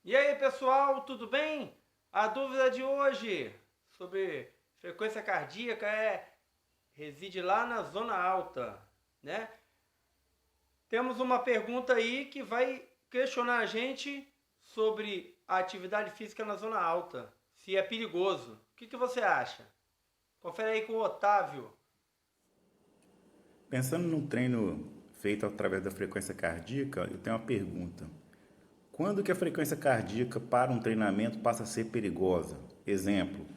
E aí, pessoal, tudo bem? A dúvida de hoje sobre frequência cardíaca reside lá na zona alta, né? Temos uma pergunta aí que vai questionar a gente sobre a atividade física na zona alta, se é perigoso. O que você acha? Confere aí com o Otávio. Pensando num treino feito através da frequência cardíaca, eu tenho uma pergunta. Quando que a frequência cardíaca para um treinamento passa a ser perigosa? Exemplo,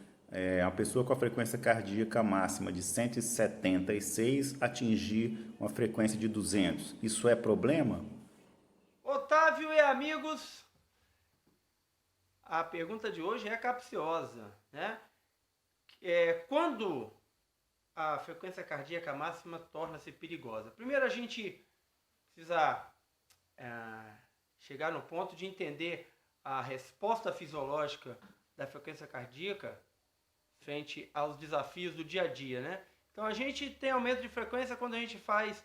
uma pessoa com a frequência cardíaca máxima de 176 atingir uma frequência de 200. Isso é problema? Otávio e amigos, a pergunta de hoje é capciosa, né? Quando a frequência cardíaca máxima torna-se perigosa? Primeiro a gente precisa é, chegar no ponto de entender a resposta fisiológica da frequência cardíaca frente aos desafios do dia a dia, né? Então a gente tem aumento de frequência quando a gente faz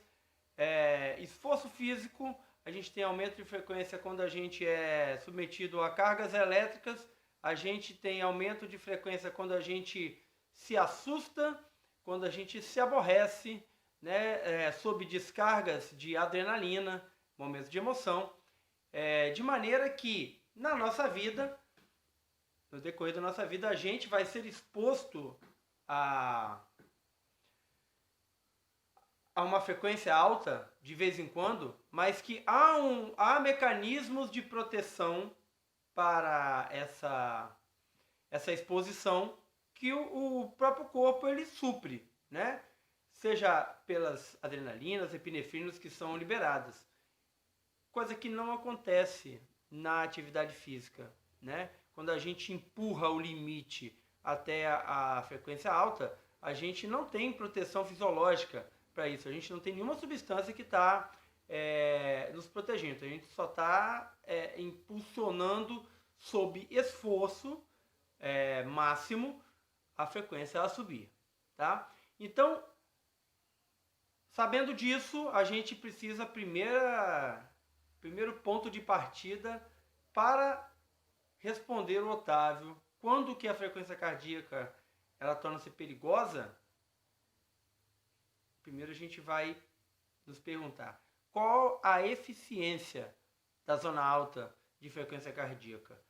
esforço físico, a gente tem aumento de frequência quando a gente é submetido a cargas elétricas, a gente tem aumento de frequência quando a gente se assusta, quando a gente se aborrece, né, sob descargas de adrenalina, momentos de emoção, de maneira que na nossa vida, no decorrer da nossa vida, a gente vai ser exposto a uma frequência alta de vez em quando, mas que há mecanismos de proteção para essa exposição que o próprio corpo ele supre, né? Seja pelas adrenalinas, epinefrinas que são liberadas, coisa que não acontece na atividade física, né? Quando a gente empurra o limite até a frequência alta, a gente não tem proteção fisiológica para isso. A gente não tem nenhuma substância que está nos protegendo. A gente só está impulsionando sob esforço máximo a frequência a subir, tá? Então, sabendo disso, a gente precisa primeiro ponto de partida para responder o Otávio quando que a frequência cardíaca ela torna-se perigosa. Primeiro a gente vai nos perguntar qual a eficiência da zona alta de frequência cardíaca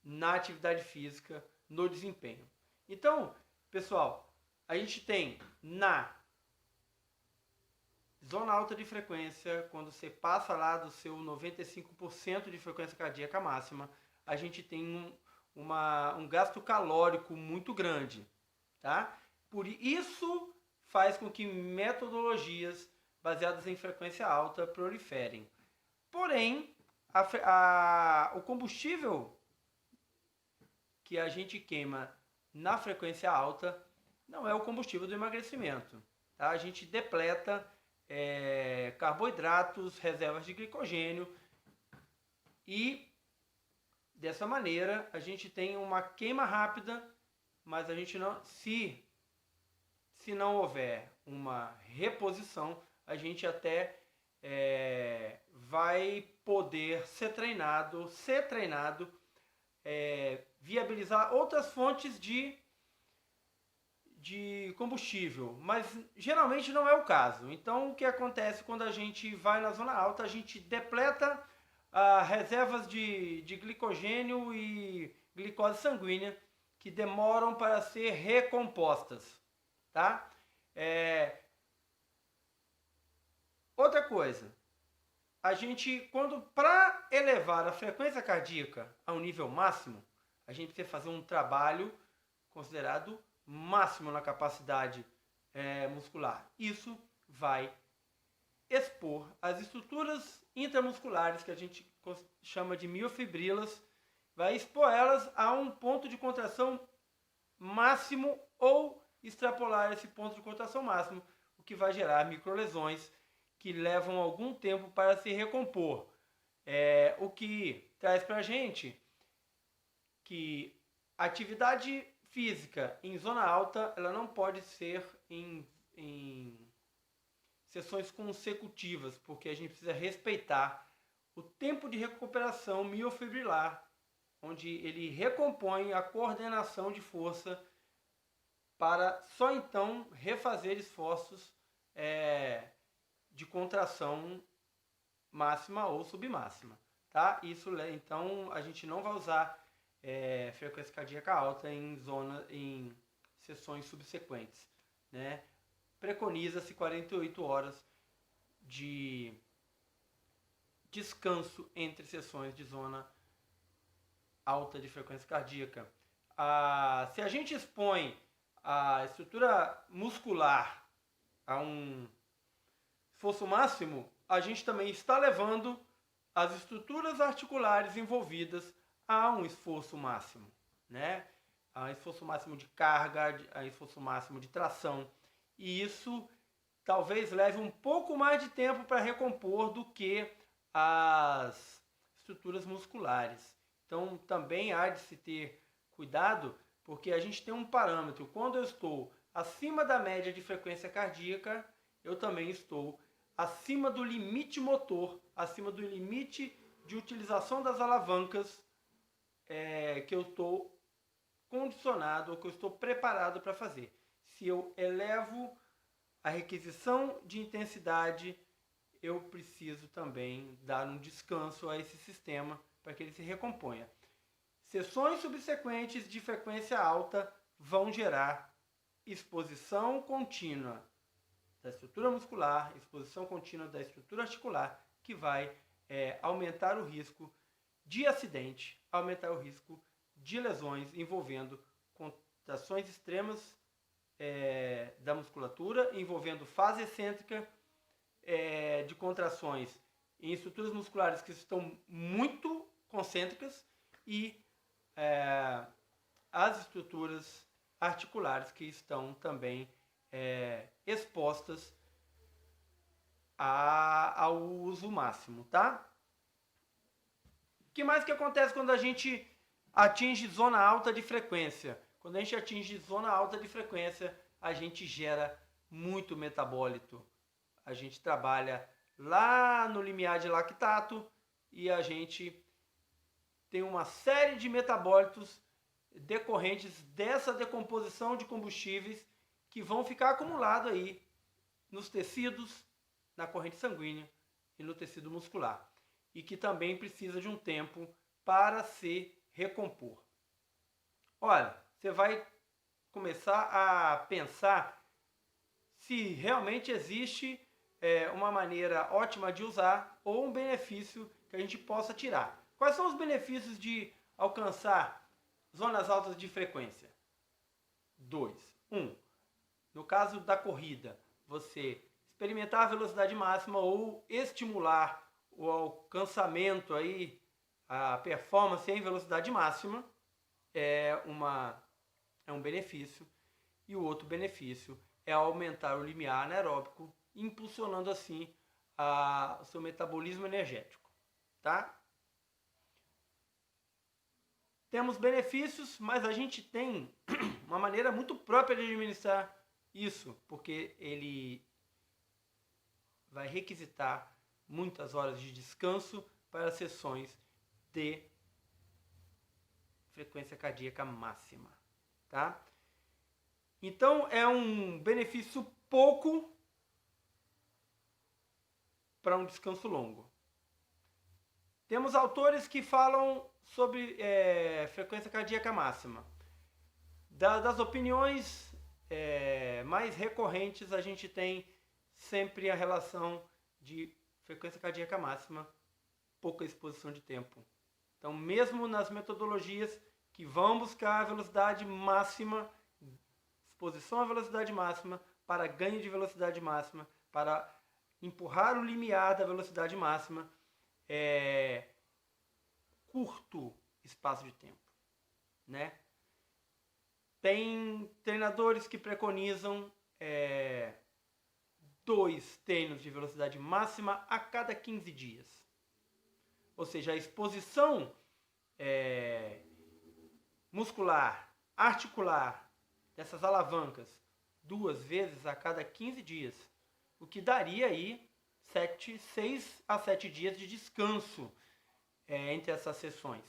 na atividade física, no desempenho. Então, pessoal, a gente tem na zona alta de frequência, quando você passa lá do seu 95% de frequência cardíaca máxima, a gente tem um gasto calórico muito grande, tá? Por isso faz com que metodologias baseadas em frequência alta proliferem. Porém, o combustível que a gente queima na frequência alta não é o combustível do emagrecimento. Tá? A gente depleta carboidratos, reservas de glicogênio e dessa maneira a gente tem uma queima rápida, mas a gente não, se não houver uma reposição, a gente até vai poder ser treinado, viabilizar outras fontes de combustível, mas geralmente não é o caso. Então, o que acontece quando a gente vai na zona alta, a gente depleta reservas de glicogênio e glicose sanguínea que demoram para ser recompostas, tá? Outra coisa, a gente, quando para elevar a frequência cardíaca a um nível máximo, a gente precisa fazer um trabalho considerado máximo na capacidade muscular. Isso vai expor as estruturas intramusculares, que a gente chama de miofibrilas, vai expor elas a um ponto de contração máximo ou extrapolar esse ponto de contração máximo, o que vai gerar microlesões que levam algum tempo para se recompor. O que traz para a gente que a atividade física em zona alta ela não pode ser em sessões consecutivas, porque a gente precisa respeitar o tempo de recuperação miofibrilar, onde ele recompõe a coordenação de força para só então refazer esforços de contração máxima ou submáxima, tá? Isso, então, a gente não vai usar frequência cardíaca alta em sessões subsequentes, né? Preconiza-se 48 horas de descanso entre sessões de zona alta de frequência cardíaca. Se a gente expõe a estrutura muscular a um esforço máximo, a gente também está levando as estruturas articulares envolvidas a um esforço máximo, né? A esforço máximo de carga, a esforço máximo de tração. E isso talvez leve um pouco mais de tempo para recompor do que as estruturas musculares. Então também há de se ter cuidado, porque a gente tem um parâmetro. Quando eu estou acima da média de frequência cardíaca, eu também estou acima do limite motor, acima do limite de utilização das alavancas que eu estou condicionado ou que eu estou preparado para fazer. Se eu elevo a requisição de intensidade, eu preciso também dar um descanso a esse sistema para que ele se recomponha. Sessões subsequentes de frequência alta vão gerar exposição contínua da estrutura muscular, exposição contínua da estrutura articular, que vai aumentar o risco de acidente, aumentar o risco de lesões envolvendo contrações extremas da musculatura, envolvendo fase excêntrica de contrações em estruturas musculares que estão muito concêntricas e as estruturas articulares que estão também expostas ao uso máximo, tá? O que mais que acontece quando a gente atinge zona alta de frequência? Quando a gente atinge zona alta de frequência, a gente gera muito metabólito. A gente trabalha lá no limiar de lactato e a gente tem uma série de metabólitos decorrentes dessa decomposição de combustíveis que vão ficar acumulados aí nos tecidos, na corrente sanguínea e no tecido muscular. E que também precisa de um tempo para se recompor. Olha, você vai começar a pensar se realmente existe uma maneira ótima de usar ou um benefício que a gente possa tirar. Quais são os benefícios de alcançar zonas altas de frequência? 2. 1. No caso da corrida, você experimentar a velocidade máxima ou estimular o alcançamento aí, a performance em velocidade máxima é um benefício. E o outro benefício é aumentar o limiar anaeróbico, impulsionando assim o seu metabolismo energético, tá? Temos benefícios, mas a gente tem uma maneira muito própria de administrar isso, porque ele vai requisitar muitas horas de descanso para sessões de frequência cardíaca máxima, tá? Então é um benefício pouco para um descanso longo. Temos autores que falam sobre frequência cardíaca máxima. Das opiniões mais recorrentes, a gente tem sempre a relação de frequência cardíaca máxima, pouca exposição de tempo. Então, mesmo nas metodologias que vão buscar a velocidade máxima, exposição à velocidade máxima, para ganho de velocidade máxima, para empurrar o limiar da velocidade máxima, curto espaço de tempo, né? Tem treinadores que preconizam 2 treinos de velocidade máxima a cada 15 dias. Ou seja, a exposição muscular, articular dessas alavancas 2 vezes a cada 15 dias. O que daria aí 6 a 7 dias de descanso entre essas sessões.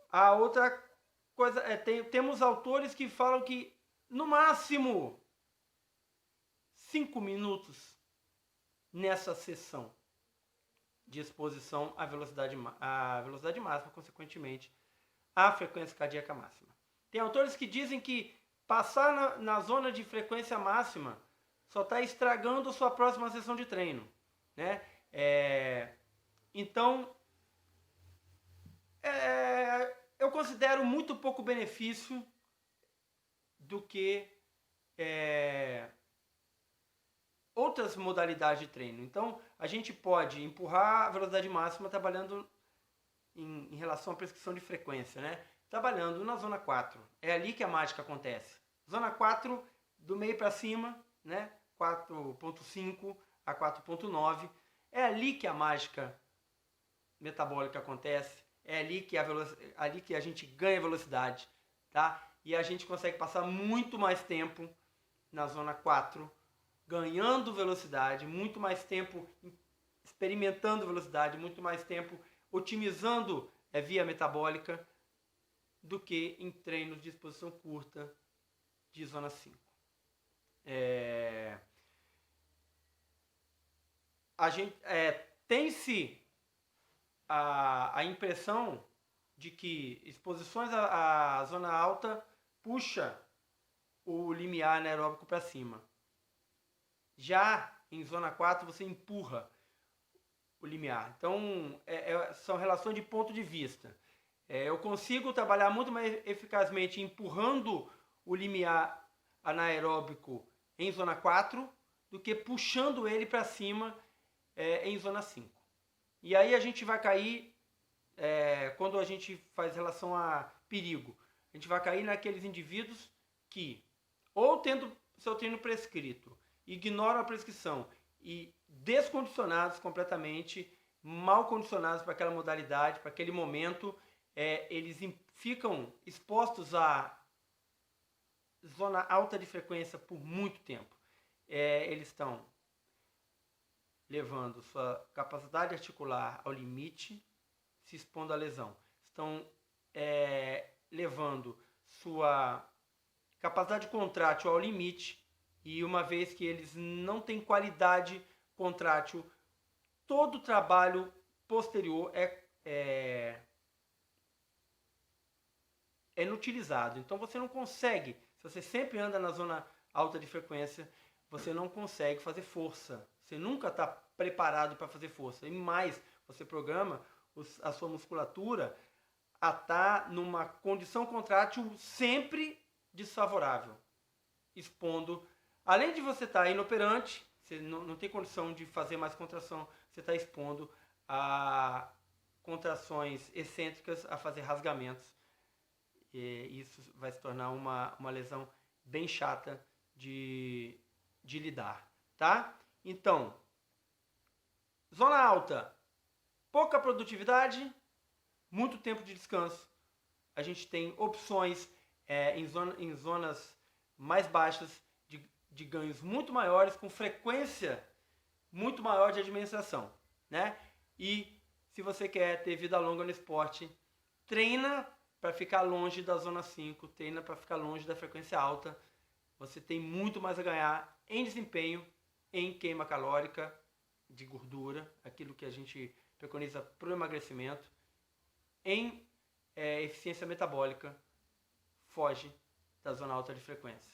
A outra coisa, temos autores que falam que no máximo 5 minutos nessa sessão de exposição à velocidade máxima, consequentemente, à frequência cardíaca máxima. Tem autores que dizem que passar na zona de frequência máxima só está estragando sua próxima sessão de treino, né? Então, eu considero muito pouco benefício do que outras modalidades de treino. Então, a gente pode empurrar a velocidade máxima trabalhando em relação à prescrição de frequência, né? Trabalhando na zona 4. É ali que a mágica acontece. Zona 4, do meio para cima, né? 4.5 a 4.9. É ali que a mágica metabólica acontece. É ali que a gente ganha velocidade, tá? E a gente consegue passar muito mais tempo na zona 4, ganhando velocidade, muito mais tempo experimentando velocidade, muito mais tempo otimizando via metabólica do que em treinos de exposição curta de zona 5. Tem-se a impressão de que exposições à zona alta puxa o limiar anaeróbico para cima. Já em zona 4 você empurra o limiar. Então são relações de ponto de vista. Eu consigo trabalhar muito mais eficazmente empurrando o limiar anaeróbico em zona 4 do que puxando ele para cima em zona 5. E aí a gente vai cair, quando a gente faz relação a perigo, a gente vai cair naqueles indivíduos que, ou tendo seu treino prescrito, ignoram a prescrição e descondicionados completamente, mal condicionados para aquela modalidade, para aquele momento, eles ficam expostos à zona alta de frequência por muito tempo. Eles estão levando sua capacidade articular ao limite, se expondo à lesão. Estão levando sua capacidade contrátil ao limite, e uma vez que eles não têm qualidade contrátil, todo o trabalho posterior é inutilizado. Então você não consegue, se você sempre anda na zona alta de frequência, você não consegue fazer força. Você nunca está preparado para fazer força. E mais, você programa a sua musculatura a estar numa condição contrátil sempre desfavorável, expondo. Além de você estar inoperante, você não tem condição de fazer mais contração, você está expondo a contrações excêntricas, a fazer rasgamentos. E isso vai se tornar uma lesão bem chata de lidar, tá? Então, zona alta, pouca produtividade, muito tempo de descanso. A gente tem opções em zonas mais baixas de ganhos muito maiores, com frequência muito maior de administração, né? E se você quer ter vida longa no esporte, treina para ficar longe da zona 5, treina para ficar longe da frequência alta. Você tem muito mais a ganhar em desempenho, em queima calórica, de gordura, aquilo que a gente preconiza para o emagrecimento, em eficiência metabólica, foge da zona alta de frequência.